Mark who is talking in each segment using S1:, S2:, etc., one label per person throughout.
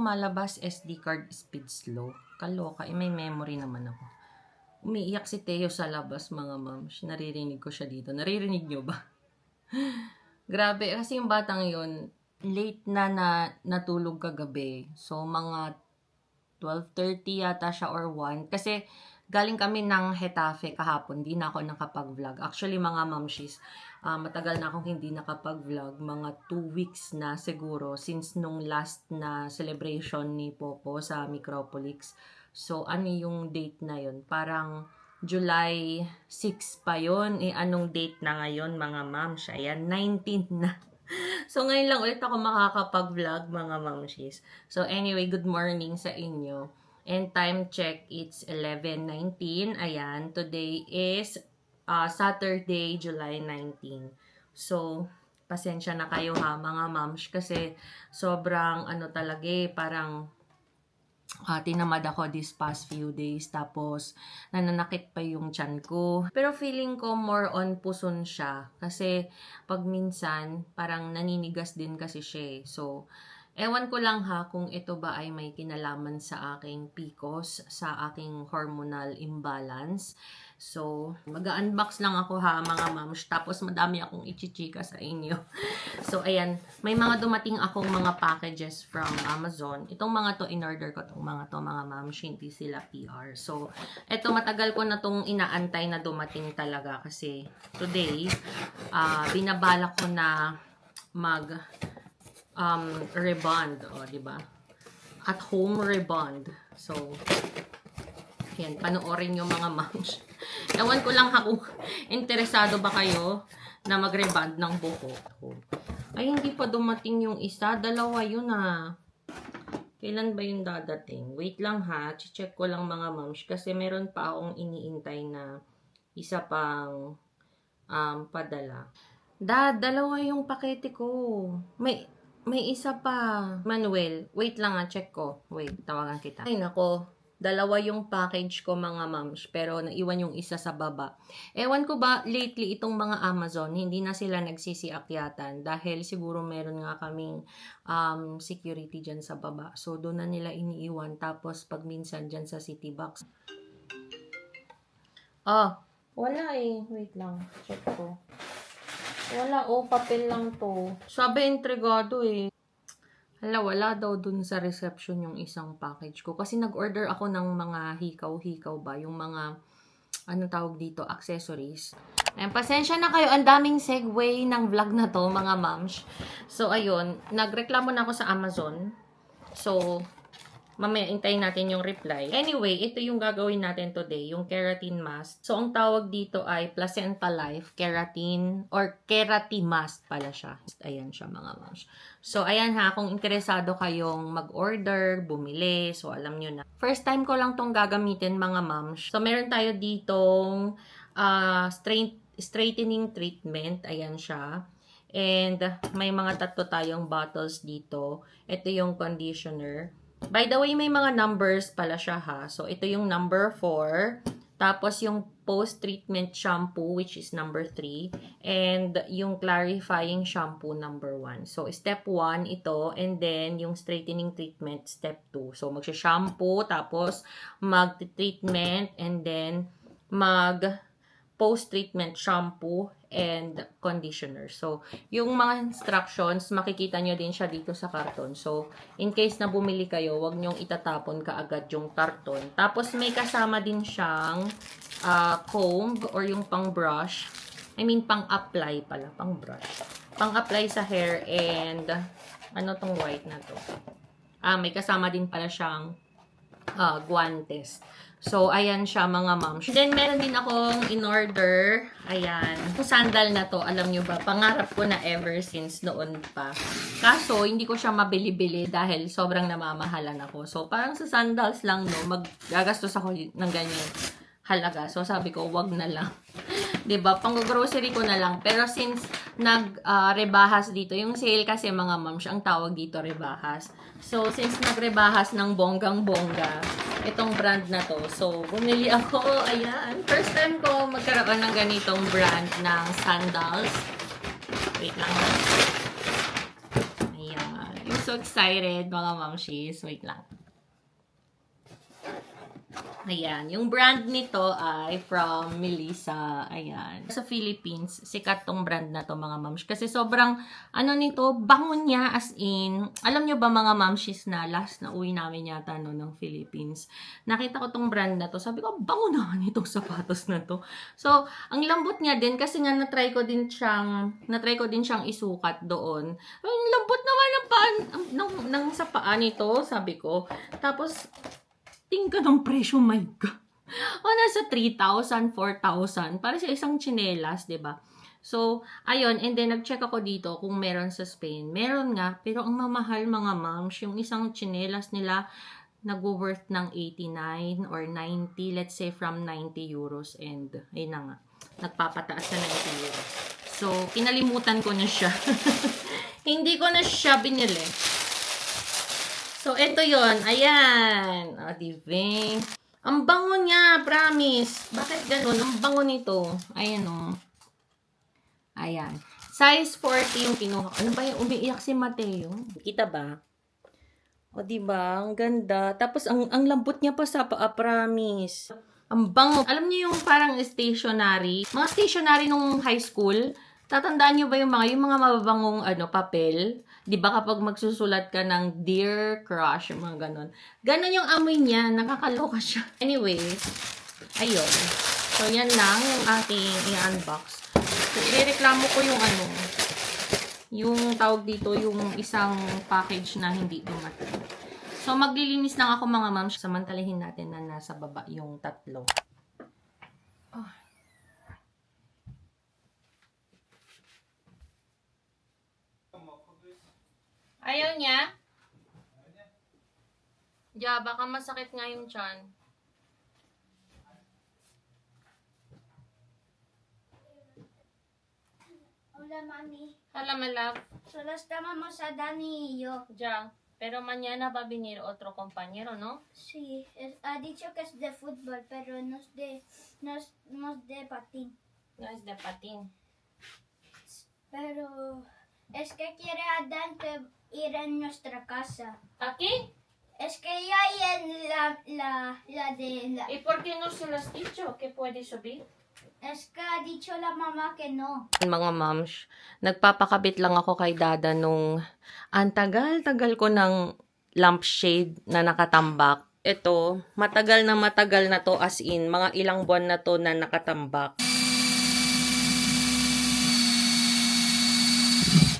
S1: lumalabas SD card speed slow. Kaloka, may memory naman ako. Umiiyak si Teo sa labas, mga moms. Naririnig ko siya dito. Naririnig nyo ba? Grabe, kasi yung batang yun, late na natulog kagabi. So, mga 12:30 yata siya or 1. Kasi, galing kami ng Hetafe kahapon. Di na ako nakapag-vlog. Actually, mga mamshis, matagal na akong hindi nakapag-vlog. Mga 2 weeks na siguro since nung last na celebration ni Popo sa Micropolix. So, ano yung date na yun? Parang July 6 pa yun. Anong date na ngayon, mga mams? Ayan, 19 na. So, ngayon lang ulit ako makakapag-vlog, mga mamshis. So, anyway, good morning sa inyo. And time check, it's 11:19. Ayan, today is Saturday, July 19. So, pasensya na kayo ha, mga mams. Kasi, sobrang, talaga parang tinamad ako these past few days. Tapos, nananakit pa yung tiyan ko. Pero feeling ko more on puson siya. Kasi, pag minsan, parang naninigas din kasi siya. So, ewan ko lang ha kung ito ba ay may kinalaman sa aking PCOS, sa aking hormonal imbalance. So, mag-unbox lang ako ha, mga moms. Tapos, madami akong ichichika sa inyo. So, ayan. May mga dumating akong mga packages from Amazon. Itong mga to, in-order ko itong mga to, mga moms. Hindi sila PR. So, ito, matagal ko na itong inaantay na dumating talaga. Kasi, today, binabalak ko na rebond. O, diba? At home rebond. So, yan, panoorin yung mga moms. Ewan ko lang kung interesado ba kayo na mag-rebond ng buhok. Ay, hindi pa dumating yung isa. Dalawa yun Kailan ba yung dadating? Wait lang ha. Check ko lang, mga moms. Kasi meron pa akong iniintay na isa pang padala. Dalawa yung pakete ko. May isa pa. Manuel, wait lang check ko. Wait, tawagan kita. Ay, nako. Dalawa yung package ko, mga moms, pero naiwan yung isa sa baba. Ewan ko ba, lately itong mga Amazon, hindi na sila nagsisiakyatan dahil siguro meron nga kaming security dyan sa baba. So, doon na nila iniiwan. Tapos, pag minsan dyan sa city box. Wala Wait lang. Check ko. Wala papel lang to. Sabi, entregado wala daw dun sa reception yung isang package ko. Kasi nag-order ako ng mga hikaw-hikaw ba? Yung mga, tawag dito, accessories. Ayan, pasensya na kayo. Ang daming segue ng vlog na to, mga moms. So, ayun. Nagreklamo na ako sa Amazon. So, mamaya intayin natin yung reply. Anyway, ito yung gagawin natin today, yung keratin mask. So, ang tawag dito ay Placenta Life Keratin or Keratimask pala siya. Ayan siya, mga moms. So, ayan ha, kung interesado kayong mag-order, bumili, so alam nyo na. First time ko lang tong gagamitin, mga moms. So, meron tayo ditong straightening treatment. Ayan siya. And may mga tatlo tayong bottles dito. Ito yung conditioner. By the way, may mga numbers pala siya ha. So, ito yung number 4. Tapos, yung post-treatment shampoo, which is number 3. And yung clarifying shampoo, number 1. So, step 1 ito. And then, yung straightening treatment, step 2. So, magsha-shampoo, tapos mag-treatment, and then post-treatment shampoo and conditioner. So, yung mga instructions, makikita nyo din siya dito sa karton. So, in case na bumili kayo, wag nyong itatapon kaagad yung karton. Tapos, may kasama din siyang comb or yung pang-brush. I mean, pang-apply pala. Pang-brush. Pang-apply sa hair and ano tong white na to? May kasama din pala siyang guantes. So, ayan siya, mga moms. Then, meron din akong in-order. Ayan. Yung sandal na to, alam nyo ba, pangarap ko na ever since noon pa. Kaso, hindi ko siya mabili-bili dahil sobrang namamahalan ako. So, parang sa sandals lang, magagastos ako ng ganyan halaga. So, sabi ko, wag na lang. 'Di ba? Pang-grocery ko na lang. Pero since rebahas dito, yung sale kasi, mga moms, ang tawag dito rebahas. So, since nagrebahas ng bonggang-bongga, itong brand na to. So, bumili ako. Ayan. First time ko magkaroon ng ganitong brand ng sandals. Wait lang. Ayan. Yung so excited, mga mamshis. Wait lang. Ayan, yung brand nito ay from Melissa. Ayan. Sa Philippines, sikat tong brand na to, mga mamsh. Kasi sobrang, ano nito, bango niya as in. Alam nyo ba, mga mamshis, na last na uwi namin yata no, ng Philippines. Nakita ko tong brand na to. Sabi ko, bango naman itong sapatos na to. So, ang lambot niya din kasi nga natry ko din siyang isukat doon. Ang lambot naman ng paan, ng sa paa nito, sabi ko. Tapos, tingka ng presyo, my God. O, nasa 3,000, 4,000. Para sa isang tsinelas, 'di ba? So, ayun. And then, nag-check ako dito kung meron sa Spain. Meron nga, pero ang mamahal, mga moms, yung isang tsinelas nila, nag-worth ng 89 or 90. Let's say, from 90 euros. And, ayun na nga. Nagpapataas na 90 euros. So, kinalimutan ko na siya. Hindi ko na siya binili. So, ito yon. Ayan. O, diba? Ang bango niya, promise. Bakit ganun? Ang bango nito. Ayan, o. Ayan. Size 40 yung kinuha. Ano ba yung umiiyak si Mateo? Kita ba? O, diba? Ang ganda. Tapos, ang lambot niya pa sa paa, promise. Ang bango. Alam niyo yung parang stationery? Mga stationery nung high school. Tatandaan niyo ba yung mga mababangong papel? 'Di ba kapag magsusulat ka ng Dear Crush, yung mga ganon. Ganon yung amoy niya, nakakaloka siya. Anyway, ayun. So yan lang yung ating i-unbox. So, ireklamo ko yung tawag dito, yung isang package na hindi dumating. So maglilinis lang ako, mga ma'am. Samantalahin natin na nasa baba yung tatlo. Oh. Ayaw niya? Yeah, baka masakit nga yung tiyan.
S2: Hola, mami.
S1: Hola, my love.
S2: Solo estábamos a Dani y yo.
S1: Ya, pero mañana va a venir otro compañero, ¿no?
S2: Sí, ha dicho que es de fútbol, pero no es de patín.
S1: No es de patín.
S2: Pero es que quiere a Dan que ir en nuestra casa.
S1: ¿Aquí?
S2: Es que ya hay en la de la...
S1: ¿Y por qué no se lo has dicho que puede subir?
S2: Es que ha dicho la mamá que no.
S1: Mga moms, nagpapakabit lang ako kay Dada nung ang tagal-tagal ko ng lampshade na nakatambak. Ito, matagal na to, as in, mga ilang buwan na to na nakatambak.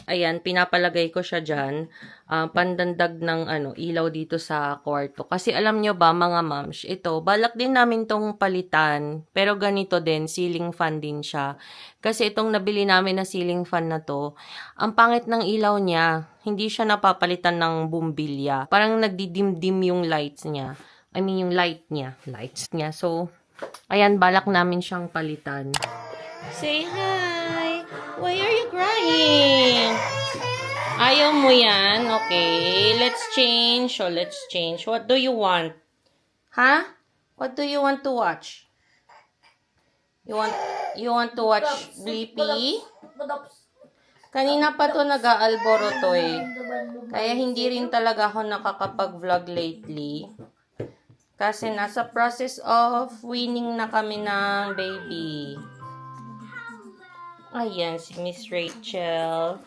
S1: Ayan, pinapalagay ko siya dyan. Pandandag ng ilaw dito sa kwarto. Kasi alam nyo ba, mga moms, ito, balak din namin tong palitan. Pero ganito din, ceiling fan din siya. Kasi itong nabili namin na ceiling fan na to, ang pangit ng ilaw niya. Hindi siya napapalitan ng bumbilya. Parang nagdidim-dim yung lights niya. I mean, yung lights niya. So, ayan, balak namin siyang palitan. Say hi! Why are you crying? Ayaw mo yan? Okay. Let's change. So, let's change. What do you want? Huh? What do you want to watch? You want to watch Blippi? Kanina pa to nag-aalboro to eh. Kaya hindi rin talaga ako nakakapag-vlog lately. Kasi nasa process of weaning na kami ng baby. Ayan, si Miss Rachel.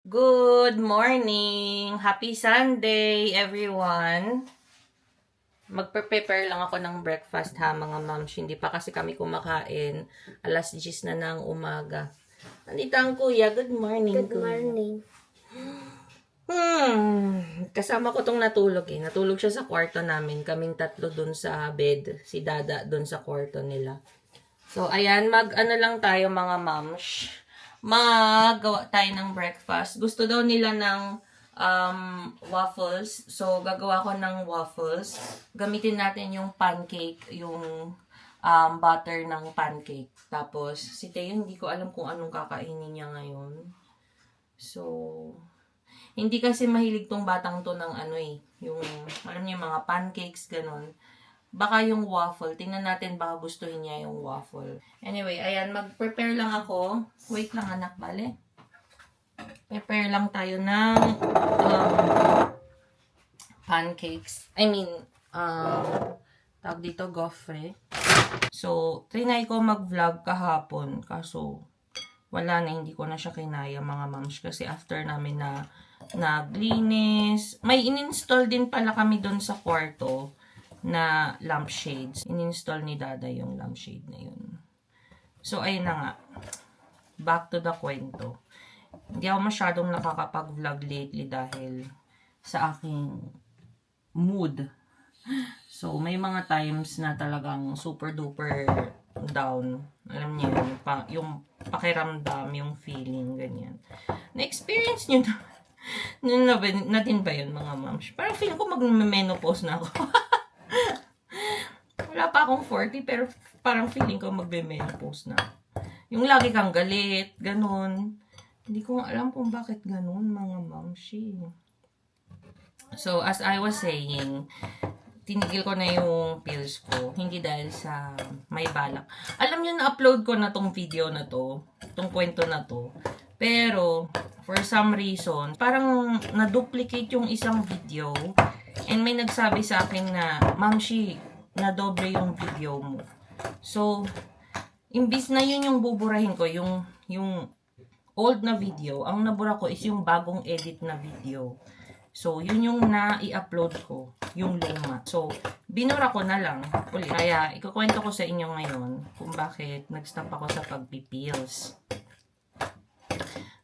S1: Good morning! Happy Sunday, everyone! Magpe-prepare lang ako ng breakfast ha, mga moms. Hindi pa kasi kami kumakain. Alas 10 na ng umaga. Nandito ang kuya. Good morning,
S2: Good morning.
S1: Kasama ko tong natulog eh. Natulog siya sa kwarto namin. Kaming tatlo dun sa bed. Si Dada dun sa kwarto nila. So, ayan, lang tayo, mga moms. Maggawa tayo ng breakfast. Gusto daw nila ng waffles. So, gagawa ko ng waffles. Gamitin natin yung pancake, yung butter ng pancake. Tapos, si Teo, hindi ko alam kung anong kakainin niya ngayon. So, hindi kasi mahilig tong batang to ng yung, alam niyo, mga pancakes, ganun. Baka yung waffle. Tingnan natin baka gustuhin niya yung waffle. Anyway, ayan. Mag-prepare lang ako. Wait lang, anak. Bale. Prepare lang tayo ng pancakes. I mean, tawag dito, gofre. So, trinay ko mag-vlog kahapon. Kaso, wala na, hindi ko na siya kinaya mga moms. Kasi after namin na naglinis, may in-install din pala kami doon sa kwarto na lampshades. In-install ni Dada yung lampshade na yun. So, ayun na nga. Back to the kwento. Hindi ako masyadong nakakapag-vlog lately dahil sa aking mood. So, may mga times na talagang super duper down. Alam niyo yun, yung pakiramdam, yung feeling, ganyan. Na-experience niyo natin ba yun, mga moms? Parang feeling ko mag-menopause na ako. Wala pa akong 40, pero parang feeling ko magbe-menopause na. Yung lagi kang galit, ganun. Hindi ko alam kung bakit ganun, mga mamshi. So, as I was saying, tinigil ko na yung pills ko. Hindi dahil sa may balak. Alam nyo, na-upload ko na tong video na to. Tong kwento na to. Pero, for some reason, parang na-duplicate yung isang video. And may nagsabi sa akin na, Mamshi, na-doble yung video mo. So, imbis na yun yung buburahin ko, yung old na video, ang nabura ko is yung bagong edit na video. So, yun yung na-i-upload ko, yung luma. So, binura ko na lang ulit. Kaya, ikukwento ko sa inyo ngayon kung bakit nag-stop ako sa pagpipills.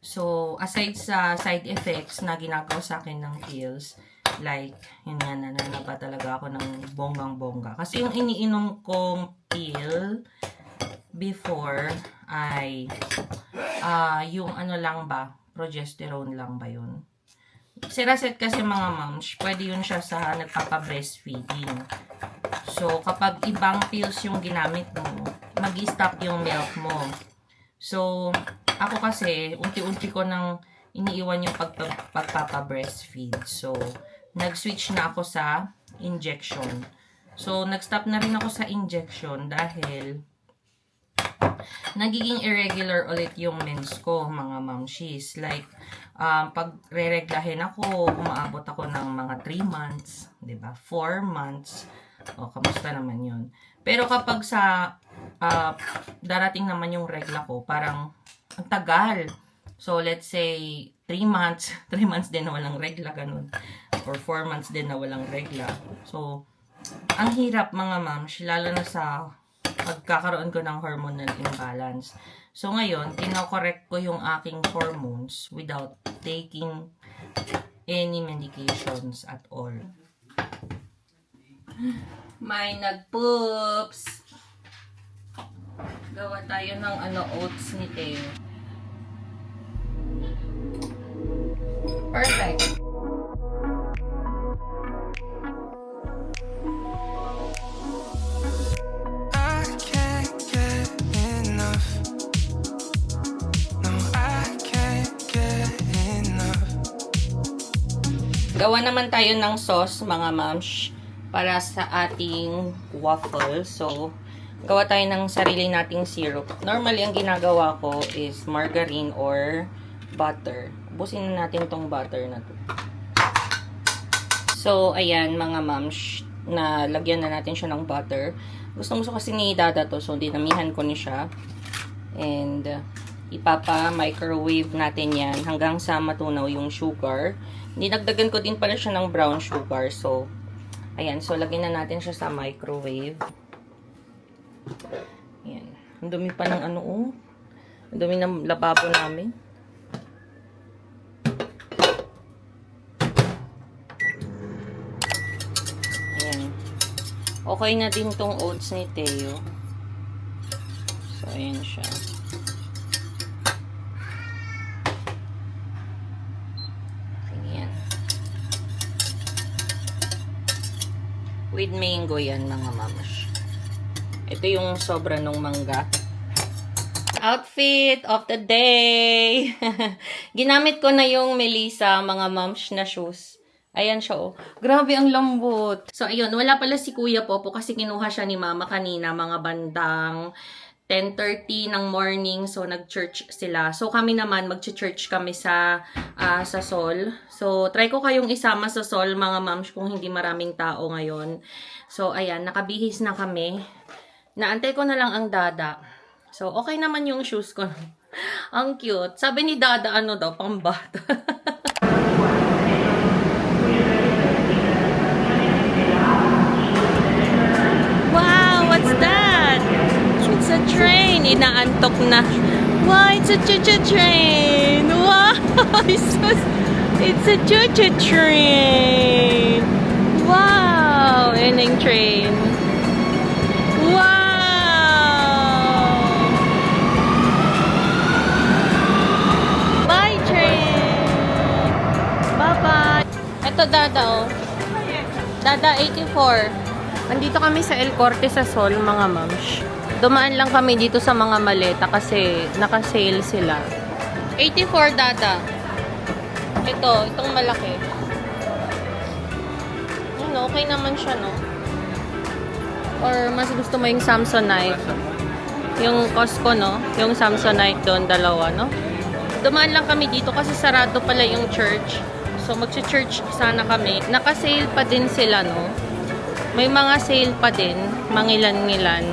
S1: So, aside sa side effects na ginagawa sa akin ng pills, like, yun nga, nananaba talaga ako ng bonggang-bongga. Kasi yung iniinom kong pill before ay, yung ano lang ba, progesterone lang ba yun? Siraset kasi mga moms, pwede yun siya sa nagpapa-breastfeeding. So, kapag ibang pills yung ginamit mo, mag-stop yung milk mo. So, ako kasi, unti-unti ko nang iniiwan yung pagpapa-breastfeed. So, nag-switch na ako sa injection. So, nag-stop na rin ako sa injection dahil nagiging irregular ulit yung mens ko, mga mamshis. Like, pag re-reglahin ako, umaabot ako ng mga 3 months, 'di ba? 4 months. O, kamusta naman 'yun? Pero kapag sa darating naman yung regla ko, parang ang tagal. So, let's say 3 months, 3 months din na walang regla, ganun. Or 4 months din na walang regla. So, ang hirap mga mams, lalo na sa pagkakaroon ko ng hormonal imbalance. So, ngayon, kinokorek ko yung aking hormones without taking any medications at all. May nagpoops. Gawa tayo ng oats ni Teo. Perfect. Gawa naman tayo ng sauce, mga mams, para sa ating waffle. So, gawa tayo ng sarili nating syrup. Normally, ang ginagawa ko is margarine or butter. Ubusin na natin tong butter na to. So, ayan, mga mams, na lagyan na natin siya ng butter. Gusto kasi ni Dada to, so dinamihan ko ni siya. And, ipapa-microwave natin yan hanggang sa matunaw yung sugar. Dinagdagan ko din pala siya ng brown sugar. So, ayan. So, lagyan na natin siya sa microwave. Ayan. Ang dumi pa ng Ang dumi ng lababo namin. Ayan. Okay na din tong oats ni Teo. So, ayan siya. With mango yan, mga mamas. Ito yung sobra nung mangga. Outfit of the day! Ginamit ko na yung Melissa, mga mams, na shoes. Ayan siya, oh. Grabe, ang lambot. So, ayun. Wala pala si Kuya Popo kasi kinuha siya ni Mama kanina, mga bandang 10:30 ng morning, so nag-church sila. So kami naman, mag-church kami sa Sol. So try ko kayong isama sa Sol, mga moms, kung hindi maraming tao ngayon. So ayan, nakabihis na kami. Naantay ko na lang ang Dada. So okay naman yung shoes ko. Ang cute. Sabi ni Dada, ano daw, pambata. Wow, what's that? It's a train. Inaantok na. Wow, it's a choo-choo train. Wow, it's a choo-choo train. Wow, yun yung train. Wow. Bye, train. Bye-bye. Ito, Dada, oh. Dada, 84. Andito kami sa El Corte sa Sol, mga moms. Dumaan lang kami dito sa mga maleta kasi naka-sale sila. 84, Dada. Itong malaki. Ano, okay naman siya, no? Or mas gusto mo yung Samsonite? Yung Costco, no? Yung Samsonite doon, dalawa, no? Dumaan lang kami dito kasi sarado pala yung church. So, mag-church sana kami. Naka-sale pa din sila, no? May mga sale pa din. Mangilan-ngilan.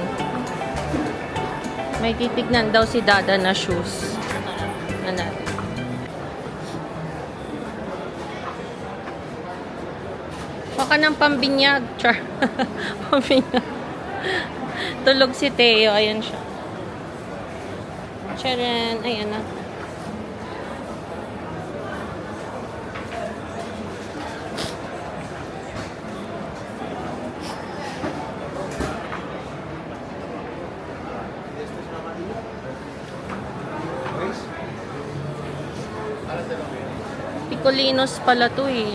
S1: May titignan daw si Dada na shoes. Na natin. Baka ng pambinyag. Char. Pambinyag. Tulog si Teo. Ayan siya. Charan. Ayan na. Picolinos pala to eh.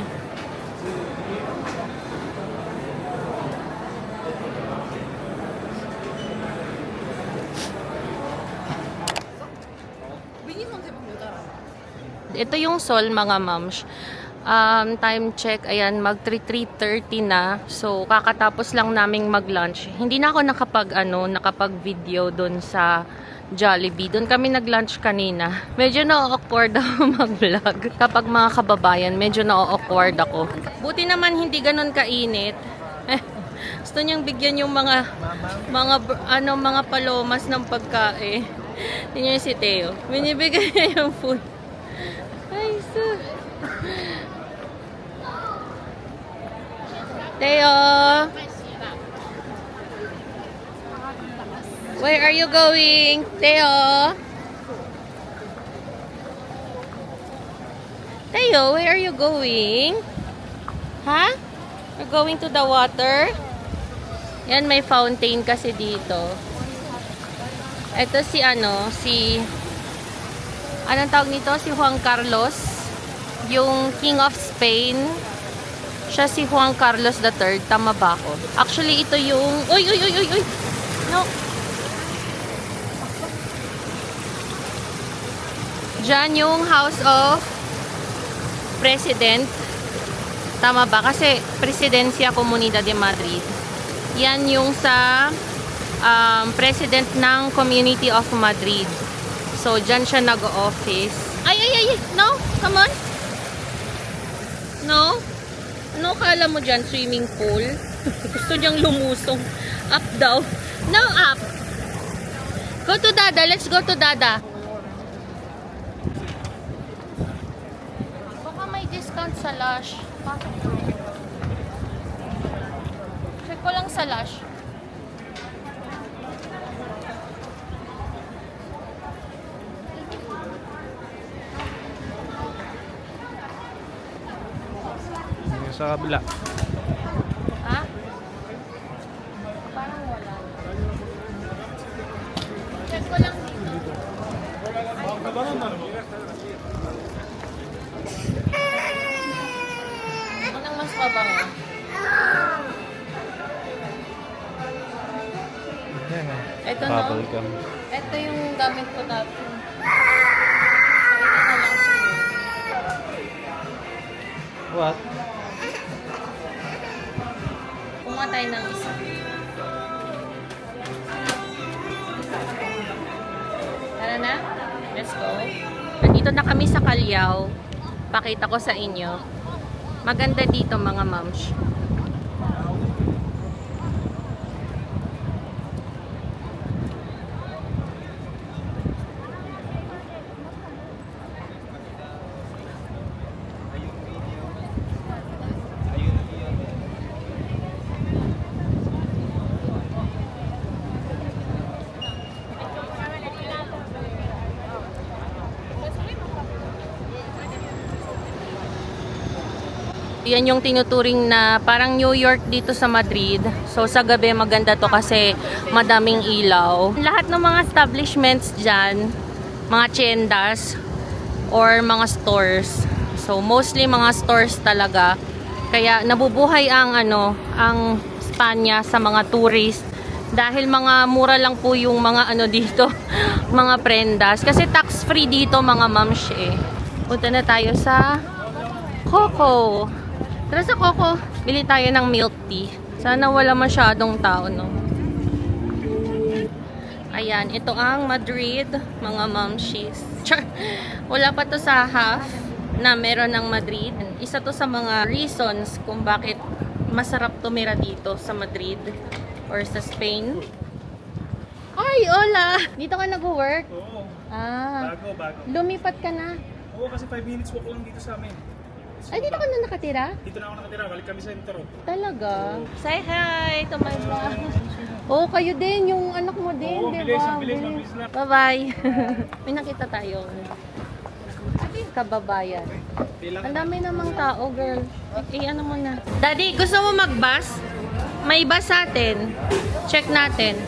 S1: Ito yung Sol, mga moms. Time check, ayan, mag 3:30 na. So, kakatapos lang naming mag-lunch. Hindi na ako nakapag-video doon sa Jollibee. Doon kami nag-lunch kanina. Medyo na-awkward ako mag-vlog. Kapag mga kababayan, medyo na-awkward ako. Buti naman hindi ganun kainit. Gusto niyang bigyan yung mga palomas ng pagkain. Tingnan niyo si Teo. Binibigay niya yung food. Ay, Teo! Where are you going, Teo? Teo, where are you going? Huh? You're going to the water? Yan, may fountain kasi dito. Ito anong tawag nito? Si Juan Carlos. Yung King of Spain. Siya si Juan Carlos III. Tama ba ako? Actually, ito yung... Uy! No! Diyan yung House of President. Tama ba? Kasi Presidencia Comunidad de Madrid. Yan yung sa President ng Community of Madrid. So, dyan siya nag-office. Ay! No! Come on! No? Ano kala mo dyan? Swimming pool? Gusto niyang lumusong. Up daw. No, up! Go to Dada. Let's go to Dada. Baka may discount sa Lush. Check ko lang sa Lush.
S3: Sa kabila.
S1: Ha? Parang wala. Check ko lang dito. Anong mas mabango? Ito no?
S3: Bubblegum.
S1: Ito yung gamit ko dati.
S3: What?
S1: Kumuha tayo ng isa. So, nandito na kami sa Callao. Pakita ko sa inyo. Maganda dito mga moms. Yan yung tinuturing na parang New York dito sa Madrid. So sa gabi maganda to kasi madaming ilaw. Lahat ng mga establishments dyan, mga tiendas or mga stores. So mostly mga stores talaga. Kaya nabubuhay ang ang Spanya sa mga tourist dahil mga mura lang po yung mga dito, mga prendas kasi tax free dito mga moms eh. Punta na tayo sa Coco. Tara sa Coco, bili tayo ng milk tea. Sana wala masyadong tao, no? Ayan, ito ang Madrid, mga momshies. Char! Wala pa to sa half na meron ng Madrid. Isa to sa mga reasons kung bakit masarap tumira dito sa Madrid or sa Spain. Ay, hola! Dito ka nag-work?
S3: Oo.
S1: Ah,
S3: Bago.
S1: lumipat ka na.
S3: Oo, kasi 5 minutes walk lang dito sa amin.
S1: Ay, dito ka na nakatira?
S3: Dito na ako nakatira. Balik kami sa intro.
S1: Talaga? Say hi to my vlog. Oh, kayo din. Yung anak mo din,
S3: Oo,
S1: di
S3: bilis,
S1: ba?
S3: bilis, mabilis lang.
S1: Bye-bye. May nakita tayo. Kababayan. Ang dami namang tao, girl. Ano mo na. Daddy, gusto mo mag-bus? May bus sa atin. Check natin.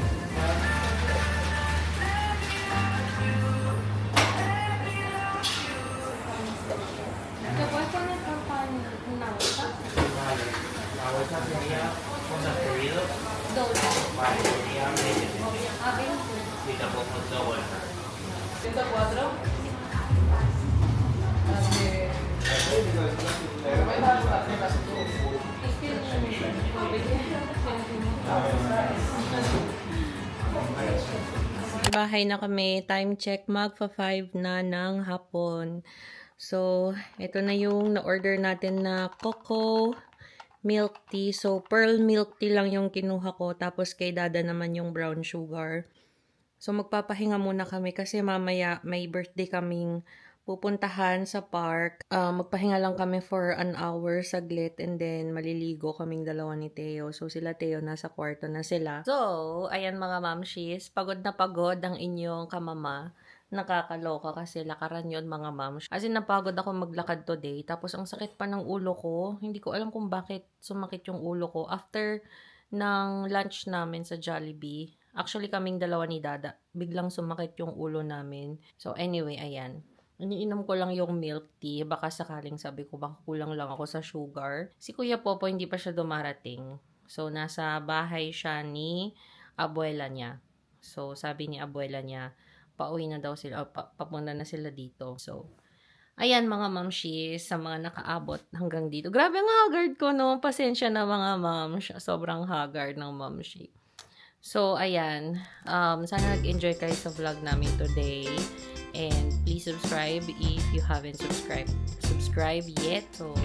S1: Bahay na kami. Time check. Magpa 5 na ng hapon. So, ito na yung na-order natin na Coco milk tea. So, pearl milk tea lang yung kinuha ko. Tapos kay Dada naman yung brown sugar. So, magpapahinga muna kami kasi mamaya may birthday kaming pupuntahan sa park. Magpahinga lang kami for an hour saglit and then maliligo kaming dalawa ni Theo. So, sila Theo nasa kwarto na sila. So, ayan mga mamshis. Pagod na pagod ang inyong kamama. Nakakaloka kasi lakaran yun mga moms. As in, napagod ako maglakad today. Tapos, ang sakit pa ng ulo ko. Hindi ko alam kung bakit sumakit yung ulo ko. After ng lunch namin sa Jollibee, actually kaming dalawa ni Dada, biglang sumakit yung ulo namin. So, anyway, ayan. Iniinom ko lang yung milk tea. Baka sakaling sabi ko, baka kulang lang ako sa sugar. Si Kuya Popo, hindi pa siya dumarating. So, nasa bahay siya ni abuela niya. So, sabi ni abuela niya, pauwi na daw sila, papunta na sila dito. So, ayan mga mamshis, sa mga nakaabot hanggang dito. Grabe ang haggard ko, no? Pasensya na mga mamsh. Sobrang haggard ng mamshi. So, ayan. Sana nag-enjoy kayo sa vlog namin today. And please subscribe if you haven't subscribed yet. So,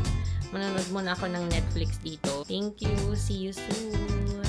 S1: manonood muna ako ng Netflix dito. Thank you. See you soon.